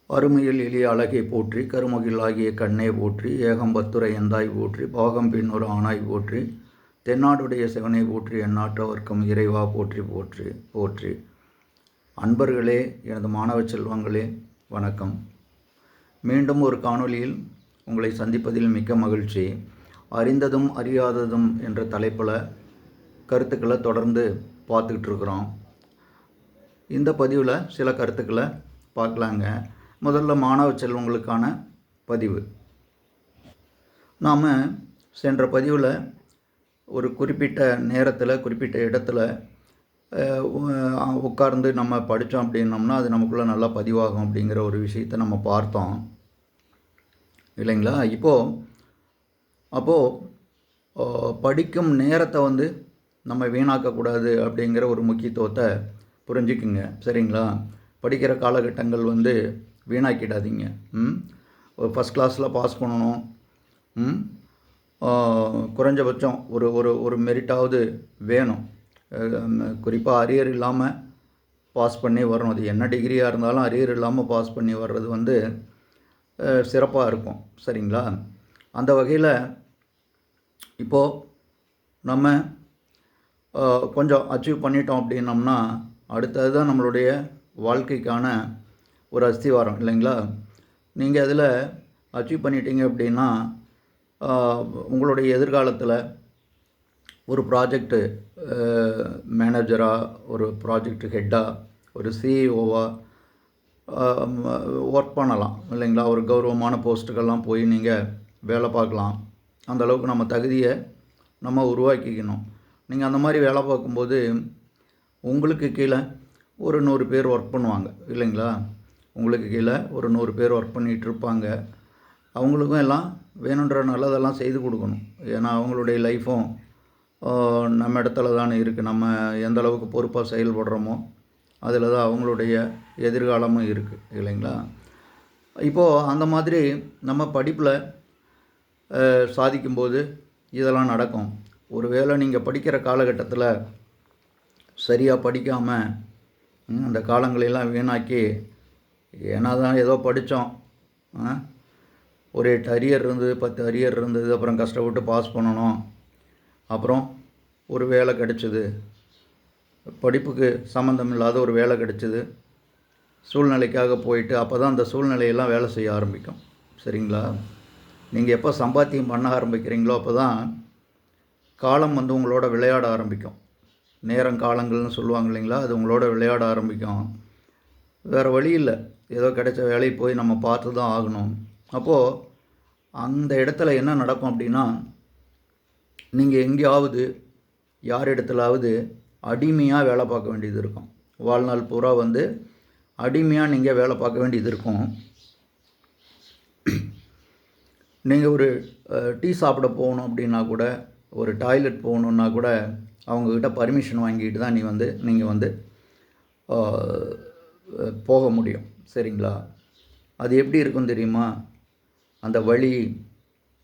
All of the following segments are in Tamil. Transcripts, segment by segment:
அருமையில் எளிய அழகை போற்றி கருமகில் ஆகிய கண்ணே போற்றி ஏகம்பத்துரை எந்தாய் போற்றி பாகம் பின்னொரு ஆனாய் போற்றி தென்னாடுடைய சிவனை போற்றி எந்நாட்டவர்க்கும் இறைவா போற்றி போற்றி போற்றி. அன்பர்களே, எனது மாணவ செல்வங்களே, வணக்கம். மீண்டும் ஒரு காணொளியில் உங்களை சந்திப்பதில் மிக்க மகிழ்ச்சி. அறிந்ததும் அறியாததும் என்ற தலைப்பில் கருத்துக்களை தொடர்ந்து பார்த்துக்கிட்டு இருக்கிறோம். இந்த பதிவில் சில கருத்துக்களை பார்க்கலாங்க. முதல்ல மாணவ செல்வங்களுக்கான பதிவு. நாம் சென்ற பதிவில் ஒரு குறிப்பிட்ட நேரத்தில் குறிப்பிட்ட இடத்துல உட்கார்ந்து நம்ம படித்தோம் அப்படின்னோம்னா அது நமக்குள்ளே நல்லா பதிவாகும் அப்படிங்கிற ஒரு விஷயத்தை நம்ம பார்த்தோம் இல்லைங்களா. அப்போது படிக்கும் நேரத்தை நம்ம வீணாக்கக்கூடாது அப்படிங்கிற ஒரு முக்கியத்துவத்தை புரிஞ்சுக்குங்க, சரிங்களா. படிக்கிற காலகட்டங்கள் வீணாக்கிடாதீங்க. ஒரு ஃபஸ்ட் கிளாஸில் பாஸ் பண்ணணும். குறைஞ்சபட்சம் ஒரு ஒரு ஒரு மெரிட்டாவது வேணும். குறிப்பாக அரியர் இல்லாமல் பாஸ் பண்ணி வரணும். அது என்ன டிகிரியாக இருந்தாலும் அரியர் இல்லாமல் பாஸ் பண்ணி வர்றது சிறப்பாக இருக்கும், சரிங்களா. அந்த வகையில் இப்போது நம்ம கொஞ்சம் அச்சீவ் பண்ணிட்டோம் அப்படின்னோம்னா அடுத்தது தான் நம்மளுடைய வாழ்க்கைக்கான ஒரு அஸ்திவாரம், இல்லைங்களா. நீங்கள் அதில் அச்சீவ் பண்ணிட்டீங்க அப்படின்னா உங்களுடைய எதிர்காலத்தில் ஒரு ப்ராஜெக்டு மேனேஜராக, ஒரு ப்ராஜெக்ட் ஹெட்டாக, ஒரு சிஇஓவாக ஒர்க் பண்ணலாம், இல்லைங்களா. ஒரு கௌரவமான போஸ்ட்டுக்கெல்லாம் போய் நீங்கள் வேலை பார்க்கலாம். அந்தளவுக்கு நம்ம தகுதியை நம்ம உருவாக்கிக்கணும். நீங்கள் அந்த மாதிரி வேலை பார்க்கும்போது உங்களுக்கு கீழே ஒரு 100 பேர் ஒர்க் பண்ணுவாங்க, இல்லைங்களா. உங்களுக்கு கீழே ஒரு 100 பேர் ஒர்க் பண்ணிகிட்டு இருப்பாங்க. அவங்களுக்கும் எல்லாம் வேணுன்ற நல்லதெல்லாம் செய்து கொடுக்கணும். ஏன்னா அவங்களுடைய லைஃப்பும் நம்ம இடத்துல தானே இருக்குது. நம்ம எந்த அளவுக்கு பொறுப்பாக செயல்படுறோமோ அதில் தான் அவங்களுடைய எதிர்காலமும் இருக்குது, இல்லைங்களா. இப்போது அந்த மாதிரி நம்ம படிப்பில் சாதிக்கும்போது இதெல்லாம் நடக்கும். ஒருவேளை நீங்கள் படிக்கிற காலகட்டத்தில் சரியாக படிக்காமல் அந்த காலங்களெல்லாம் வீணாக்கி ஏன்னா தான் ஏதோ படித்தோம், ஒரு 8 அரியர் இருந்தது, 10 அரியர் இருந்தது, அப்புறம் கஷ்டப்பட்டு பாஸ் பண்ணணும், அப்புறம் ஒரு வேலை கிடச்சிது, படிப்புக்கு சம்மந்தம் இல்லாத ஒரு வேலை கிடச்சிது, சூழ்நிலைக்காக போயிட்டு அப்போ தான் அந்த சூழ்நிலையெல்லாம் வேலை செய்ய ஆரம்பிக்கும், சரிங்களா. நீங்கள் எப்போ சம்பாத்தியம் பண்ண ஆரம்பிக்கிறீங்களோ அப்போ தான் காலம் உங்களோட விளையாட ஆரம்பிக்கும். நேரங்காலங்கள்னு சொல்லுவாங்க, இல்லைங்களா. அது உங்களோட விளையாட ஆரம்பிக்கும். வேறு வழி இல்லை. ஏதோ கிடைச்ச வேலையை போய் நம்ம பார்த்து தான் ஆகணும். அப்போது அந்த இடத்துல என்ன நடக்கும் அப்படின்னா நீங்கள் எங்கேயாவது யார் இடத்துலாவது அடிமையாக வேலை பார்க்க வேண்டியது இருக்கும். வாழ்நாள் பூரா அடிமையாக நீங்கள் வேலை பார்க்க வேண்டியது இருக்கும். நீங்கள் ஒரு டீ சாப்பிட போகணும் அப்படின்னா கூட, ஒரு டாய்லெட் போகணுன்னா கூட அவங்கக்கிட்ட பர்மிஷன் வாங்கிட்டு தான் நீங்கள் போக முடியும், சரிங்களா. அது எப்படி இருக்கும் தெரியுமா? அந்த வழி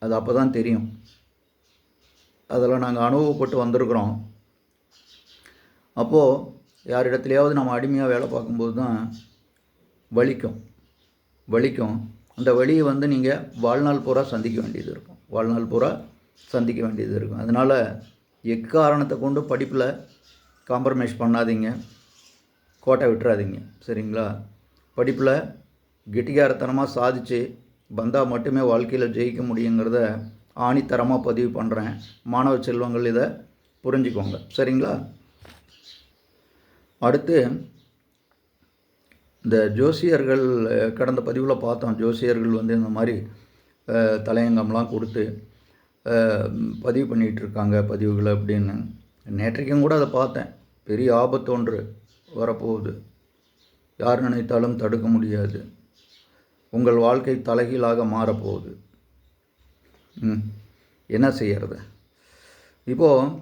அது அப்போ தான் தெரியும். அதெல்லாம் நாங்கள் அனுபவப்பட்டு வந்திருக்கிறோம். அப்போது யார் இடத்துலையாவது நம்ம அடிமையாக வேலை பார்க்கும்போது தான் வலிக்கும். அந்த வழியை நீங்கள் வாழ்நாள் பூரா சந்திக்க வேண்டியது இருக்கும். அதனால் எக்காரணத்தை கொண்டு படிப்பில் காம்ப்ரமைஸ் பண்ணாதீங்க, கோட்டை விட்டுறாதீங்க, சரிங்களா. படிப்பில் கெட்டிக்காரத்தனமாக சாதித்து வந்தால் மட்டுமே வாழ்க்கையில் ஜெயிக்க முடியுங்கிறத ஆணித்தரமாக பதிவு பண்ணுறேன். மாணவ செல்வங்கள் இதை புரிஞ்சுக்கோங்க, சரிங்களா. அடுத்து இந்த ஜோசியர்கள் கடந்த பதிவில் பார்த்தோம். ஜோசியர்கள் இந்த மாதிரி தலையங்கம்லாம் கொடுத்து பதிவு பண்ணிகிட்ருக்காங்க பதிவுகளை அப்படின்னு. நேற்றைக்கும் கூட அதை பார்த்தேன். பெரிய ஆபத்து ஒன்று வரப்போகுது. யார் நினைத்தாலும் தடுக்க முடியாது. உங்கள் வாழ்க்கை தலைகீழாக மாறப்போகுது. என்ன செய்கிறது? இப்போது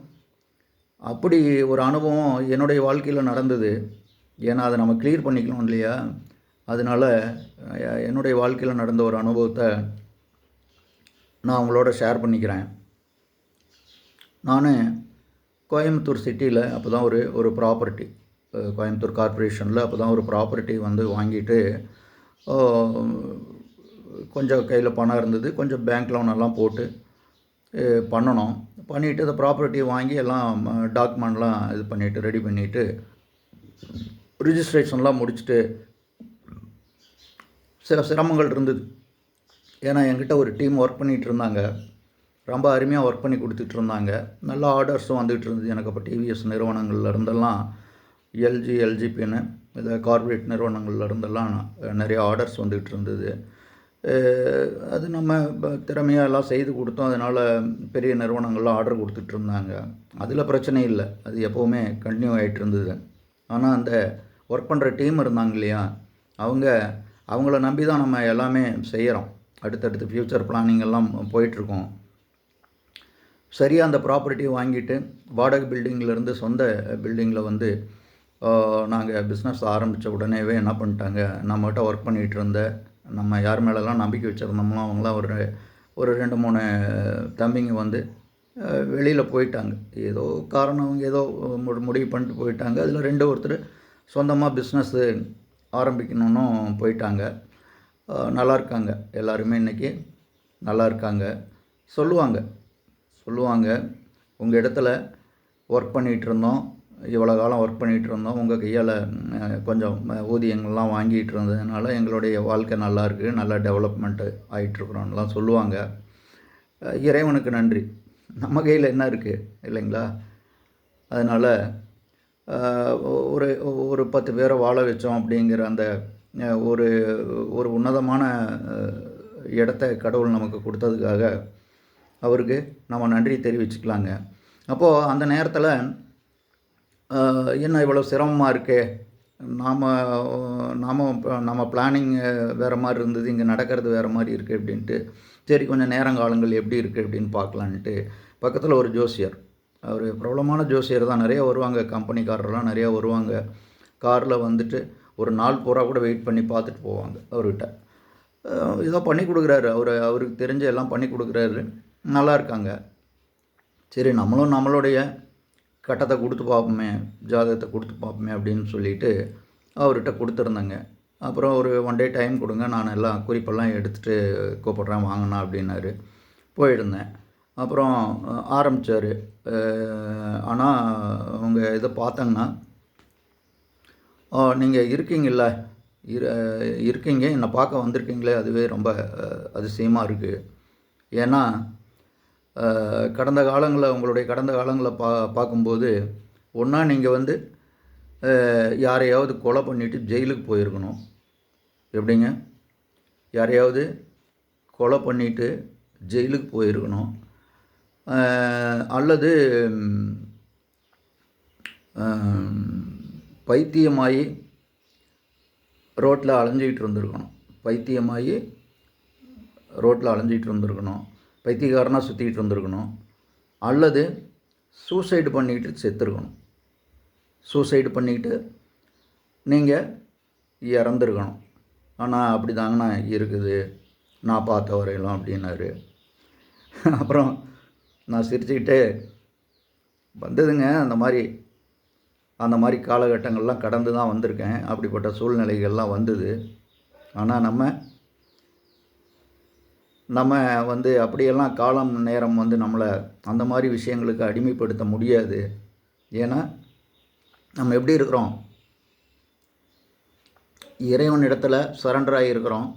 அப்படி ஒரு அனுபவம் என்னுடைய வாழ்க்கையில் நடந்தது. ஏன்னா அதை நம்ம கிளியர் பண்ணிக்கணும் இல்லையா. அதனால் என்னுடைய வாழ்க்கையில் நடந்த ஒரு அனுபவத்தை நான் உங்களோட ஷேர் பண்ணிக்கிறேன். நான் கோயம்புத்தூர் சிட்டியில் அப்போ தான் ஒரு ப்ராப்பர்ட்டி, கோயம்புத்தூர் கார்ப்பரேஷனில் அப்போ தான் ஒரு ப்ராப்பர்ட்டி வாங்கிட்டு கொஞ்சம் கையில் பணம் இருந்தது, கொஞ்சம் பேங்க் லோனெல்லாம் போட்டு பண்ணணும். பண்ணிவிட்டு அந்த ப்ராப்பர்ட்டியை வாங்கி எல்லாம் டாக்குமெண்ட்லாம் இது பண்ணிவிட்டு ரெடி பண்ணிவிட்டு ரிஜிஸ்ட்ரேஷன்லாம் முடிச்சுட்டு சில சிரமங்கள் இருந்தது. ஏன்னா என்கிட்ட ஒரு டீம் ஒர்க் பண்ணிகிட்டு இருந்தாங்க, ரொம்ப அருமையாக ஒர்க் பண்ணி கொடுத்துட்ருந்தாங்க. நல்ல ஆர்டர்ஸும் வந்துகிட்டு இருந்தது எனக்கு. அப்போ டிவிஎஸ் நிறுவனங்கள்ல இருந்தெல்லாம் எல்ஜிபின்னு இதை கார்ப்பரேட் நிறுவனங்கள்ல இருந்தெல்லாம் நிறைய ஆர்டர்ஸ் வந்துகிட்டு இருந்தது. அது நம்ம திறமையாக எல்லாம் செய்து கொடுத்தோம். அதனால் பெரிய நிறுவனங்கள்லாம் ஆர்டர் கொடுத்துட்ருந்தாங்க. அதில் பிரச்சனை இல்லை, அது எப்போவுமே கண்டினியூ ஆகிட்டு இருந்தது. ஆனால் அந்த ஒர்க் பண்ணுற டீம் இருந்தாங்க இல்லையா, அவங்கள நம்பி தான் நம்ம எல்லாமே செய்கிறோம். அடுத்தடுத்து ஃப்யூச்சர் பிளானிங் எல்லாம் போயிட்டுருக்கோம். சரியாக அந்த ப்ராப்பர்ட்டியை வாங்கிட்டு வாடகை பில்டிங்கிலேருந்து சொந்த பில்டிங்கில் வந்து நாங்கள் பிஸ்னஸ் ஆரம்பித்த உடனேவே என்ன பண்ணிட்டாங்க, நம்மகிட்ட ஒர்க் பண்ணிகிட்டு இருந்த நம்ம யார் மேலெல்லாம் நம்பிக்கை வச்சுருந்தோம்னா அவங்களாம் ஒரு 2-3 தம்பிங்க வந்து வெளியில் போயிட்டாங்க. ஏதோ காரணம், அவங்க ஏதோ முடிவு பண்ணிட்டு போயிட்டாங்க. அதில் ஒருத்தர் சொந்தமாக பிஸ்னஸ்ஸு ஆரம்பிக்கணுன்னு போயிட்டாங்க. நல்லா இருக்காங்க, எல்லாருமே இன்றைக்கி நல்லா இருக்காங்க. சொல்லுவாங்க, உங்கள் இடத்துல ஒர்க் பண்ணிகிட்டு இருந்தோம், இவ்வளோ காலம் ஒர்க் பண்ணிகிட்டு இருந்தோம், உங்கள் கையால் கொஞ்சம் ஊதியங்கள்லாம் வாங்கிட்டு இருந்ததுனால எங்களுடைய வாழ்க்கை நல்லாயிருக்கு, நல்லா டெவலப்மெண்ட்டு ஆகிட்டுருக்குறோன்னெலாம் சொல்லுவாங்க. இறைவனுக்கு நன்றி, நம்ம கையில் என்ன இருக்குது இல்லைங்களா? அதனால் ஒரு 10 பேரை வாழ வச்சோம் அப்படிங்கிற அந்த ஒரு உன்னதமான இடத்த கடவுள் நமக்கு கொடுத்ததுக்காக அவருக்கு நம்ம நன்றி தெரிவிச்சுக்கலாங்க. அப்போது அந்த நேரத்தில் என்ன இவ்வளோ சிரமமாக இருக்கே, நம்ம பிளானிங் வேறு மாதிரி இருந்தது, இங்கே நடக்கிறது வேறு மாதிரி இருக்குது அப்படின்ட்டு, சரி கொஞ்சம் நேரங்காலங்கள் எப்படி இருக்குது அப்படின்னு பார்க்கலான்ட்டு பக்கத்தில் ஒரு ஜோசியர், அவர் பிரபலமான ஜோசியர் தான், நிறைய வருவாங்க, கம்பெனிக்காரர்லாம் நிறையா வருவாங்க. காரில் வந்துட்டு ஒரு நாள் பூரா கூட வெயிட் பண்ணி பார்த்துட்டு போவாங்க அவர்கிட்ட. ஏதோ பண்ணி கொடுக்குறாரு, அவருக்கு தெரிஞ்ச எல்லாம் பண்ணி கொடுக்குறாரு, நல்லா இருக்காங்க. சரி நம்மளும் நம்மளுடைய கட்டத்தை கொடுத்து பார்ப்போமே, ஜாதகத்தை கொடுத்து பார்ப்போமே அப்படின்னு சொல்லிட்டு அவர்கிட்ட கொடுத்துருந்தேங்க. அப்புறம் ஒரு 1 டே டைம் கொடுங்க, நான் எல்லாம் குறிப்பெல்லாம் எடுத்துகிட்டு கூப்பிட்றேன் வாங்கினா அப்படின்னாரு. போயிருந்தேன். அப்புறம் ஆரம்பித்தார். ஆனால் அவங்க இதை பார்த்தாங்கன்னா, நீங்கள் இருக்கீங்கள்ல, இருக்கீங்க, என்னை பார்க்க வந்திருக்கீங்களே, அதுவே ரொம்ப அதிசயமாக இருக்குது. ஏன்னா கடந்த காலங்களை பார்க்கும்போது ஒன்றா நீங்கள் வந்து யாரையாவது கொலை பண்ணிவிட்டு ஜெயிலுக்கு போயிருக்கணும். எப்படிங்க, யாரையாவது கொலை பண்ணிவிட்டு ஜெயிலுக்கு போயிருக்கணும், அல்லது பைத்தியமாகி ரோட்டில் அலைஞ்சிக்கிட்டு இருந்திருக்கணும், பைத்தியக்காரனாக சுற்றிக்கிட்டு இருந்திருக்கணும், அல்லது சூசைடு பண்ணிக்கிட்டு செத்துருக்கணும். சூசைடு பண்ணிக்கிட்டு நீங்கள் இறந்துருக்கணும். ஆனால் அப்படி தாங்கண்ணா இருக்குது நான் பார்த்த வரையிலும் அப்படின்னாரு. அப்புறம் நான் சிரிச்சுக்கிட்டே, வந்ததுங்க அந்த மாதிரி காலகட்டங்கள்லாம் கடந்து தான் வந்திருக்கேன், அப்படிப்பட்ட சூழ்நிலைகள்லாம் வந்தது. ஆனால் நம்ம வந்து அப்படியெல்லாம் காலம் நேரம் வந்து நம்மளை அந்த மாதிரி விஷயங்களுக்கு அடிமைப்படுத்த முடியாது. ஏன்னா நம்ம எப்படி இருக்கிறோம், இறைவனிடத்தில் சரண்டர் ஆகியிருக்கிறோம்,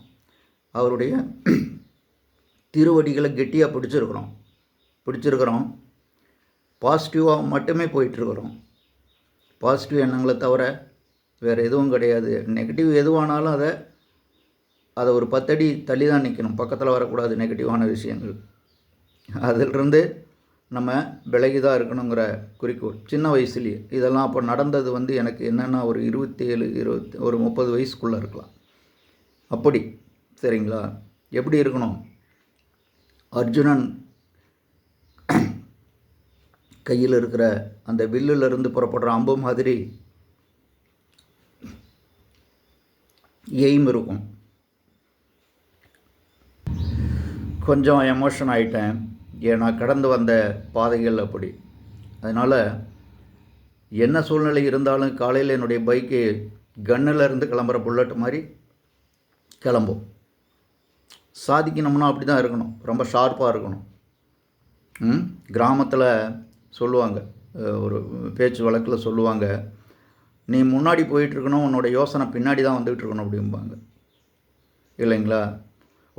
அவருடைய திருவடிகளை கெட்டியாக பிடிச்சிருக்கிறோம், பாசிட்டிவாக மட்டுமே போயிட்டுருக்குறோம். பாசிட்டிவ் எண்ணங்களை தவிர வேறு எதுவும் கிடையாது. நெகட்டிவ் எதுவானாலும் அதை ஒரு 10 அடி தள்ளி தான் நிற்கணும், பக்கத்தில் வரக்கூடாது நெகட்டிவான விஷயங்கள். அதிலிருந்து நம்ம விலகி தான் இருக்கணுங்கிற குறிக்கோள். சின்ன வயசுலேயே இதெல்லாம் அப்போ நடந்தது வந்து எனக்கு என்னென்னா ஒரு 30 வயசுக்குள்ளே இருக்கலாம் அப்படி. சரிங்களா? எப்படி இருக்கணும், அர்ஜுனன் கையில் இருக்கிற அந்த வில்லிலிருந்து புறப்படுற அம்பு மாதிரி எய்ம் இருக்கும். கொஞ்சம் எமோஷன் ஆகிட்டேன், ஏன்னா கடந்து வந்த பாதைகள் அப்படி. அதனால் என்ன சூழ்நிலை இருந்தாலும் காலையில் என்னுடைய பைக்கு கன்னில் இருந்து கிளம்புற புல்லட் மாதிரி கிளம்பும். சாதிக்கணும்னா அப்படி தான் இருக்கணும், ரொம்ப ஷார்ப்பாக இருக்கணும். கிராமத்தில் சொல்லுவாங்க, ஒரு பேச்சு வழக்கில் சொல்லுவாங்க, நீ முன்னாடி போயிட்டுருக்கணும், உன்னோட யோசனை பின்னாடி தான் வந்துகிட்டு இருக்கணும் அப்படிம்பாங்க இல்லைங்களா?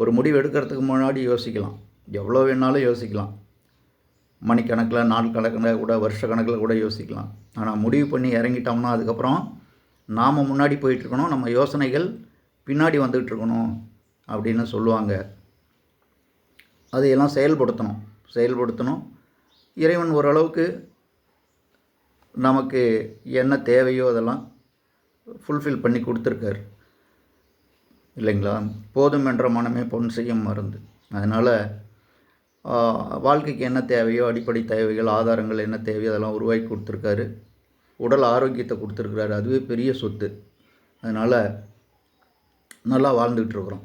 ஒரு முடிவு எடுக்கிறதுக்கு முன்னாடி யோசிக்கலாம், எவ்வளோ வேணாலும் யோசிக்கலாம், மணிக்கணக்கில், நாள் கணக்கில் கூட, வருஷ கணக்கில் கூட யோசிக்கலாம். ஆனால் முடிவு பண்ணி இறங்கிட்டோம்னா அதுக்கப்புறம் நாம் முன்னாடி போயிட்டுருக்கணும், நம்ம யோசனைகள் பின்னாடி வந்துகிட்டு இருக்கணும் அப்படின்னு சொல்லுவாங்க. அதையெல்லாம் செயல்படுத்தணும். இறைவன் ஓரளவுக்கு நமக்கு என்ன தேவையோ அதெல்லாம் ஃபுல்ஃபில் பண்ணி கொடுத்துருக்கார் இல்லைங்களா? போதும் என்ற மனமே பொன் செய்யும் மருந்து. அதனால் வாழ்க்கைக்கு என்ன தேவையோ, அடிப்படை தேவைகள், ஆதாரங்கள் என்ன தேவையோ அதெல்லாம் உருவாக்கி கொடுத்துருக்காரு. உடல் ஆரோக்கியத்தை கொடுத்துருக்குறாரு, அதுவே பெரிய சொத்து. அதனால் நல்லா வாழ்ந்துகிட்ருக்குறோம்.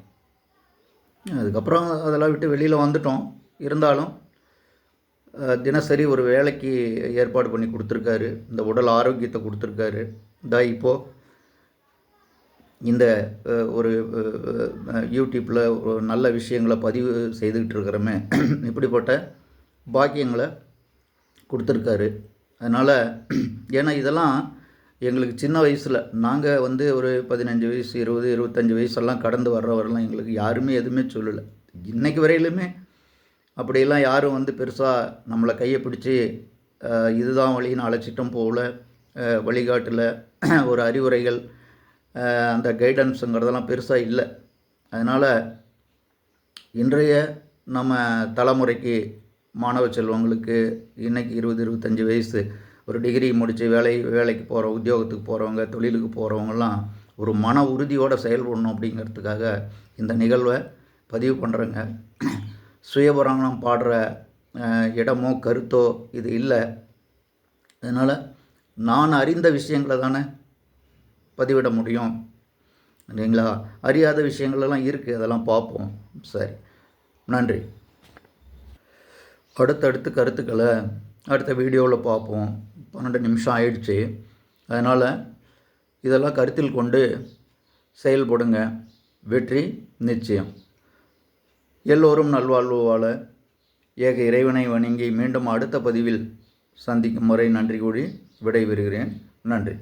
அதுக்கப்புறம் அதெல்லாம் விட்டு வெளியில் வந்துட்டோம். இருந்தாலும் தினசரி ஒரு வேலைக்கு ஏற்பாடு பண்ணி கொடுத்துருக்காரு, இந்த உடல் ஆரோக்கியத்தை கொடுத்துருக்காரு. இப்போது இந்த ஒரு யூடியூப்பில் ஒரு நல்ல விஷயங்களை பதிவு செய்துக்கிட்டு இருக்கிறோமே, இப்படிப்பட்ட பாக்கியங்களை கொடுத்துருக்காரு. அதனால் ஏன்னா இதெல்லாம் எங்களுக்கு சின்ன வயசில், நாங்கள் ஒரு 15 வயசு, 20, 25 வயசெல்லாம் கடந்து வர்றவரெல்லாம் எங்களுக்கு யாருமே எதுவுமே சொல்லலை. இன்றைக்கு வரையிலுமே அப்படியெல்லாம் யாரும் பெருசாக நம்மளை கையை பிடிச்சி இதுதான் வழின்னு அழைச்சிட்டும் போகல, வழிகாட்டில் ஒரு அறிவுரைகள், அந்த கைடன்ஸுங்கிறதெல்லாம் பெருசாக இல்லை. அதனால் இன்றைய நம்ம தலைமுறைக்கு, மாணவ செல்வங்களுக்கு, இன்றைக்கி 20, 25 வயசு, ஒரு டிகிரி முடித்து வேலைக்கு போகிற, உத்தியோகத்துக்கு போகிறவங்க, தொழிலுக்கு போகிறவங்கலாம் ஒரு மன உறுதியோடு செயல்படணும் அப்படிங்கிறதுக்காக இந்த நிகழ்வை பதிவு பண்ணுறேங்க. சுயபுராணம் பாடுற இடமோ கருத்தோ இது இல்லை. அதனால் நான் அறிந்த விஷயங்களை தானே பதிவிட முடியும் இல்லைங்களா? அறியாத விஷயங்களெல்லாம் இருக்குது, அதெல்லாம் பார்ப்போம். சரி, நன்றி. அடுத்தடுத்து கருத்துக்களை அடுத்த வீடியோவில் பார்ப்போம். 12 நிமிஷம் ஆயிடுச்சு. அதனால் இதெல்லாம் கருத்தில் கொண்டு செயல்படுங்க, வெற்றி நிச்சயம். எல்லோரும் நல்வாழ்வு வாழ ஏக இறைவனை வணங்கி மீண்டும் அடுத்த பதிவில் சந்திக்கும் வரை நன்றி கூறி விடைபெறுகிறேன். நன்றி.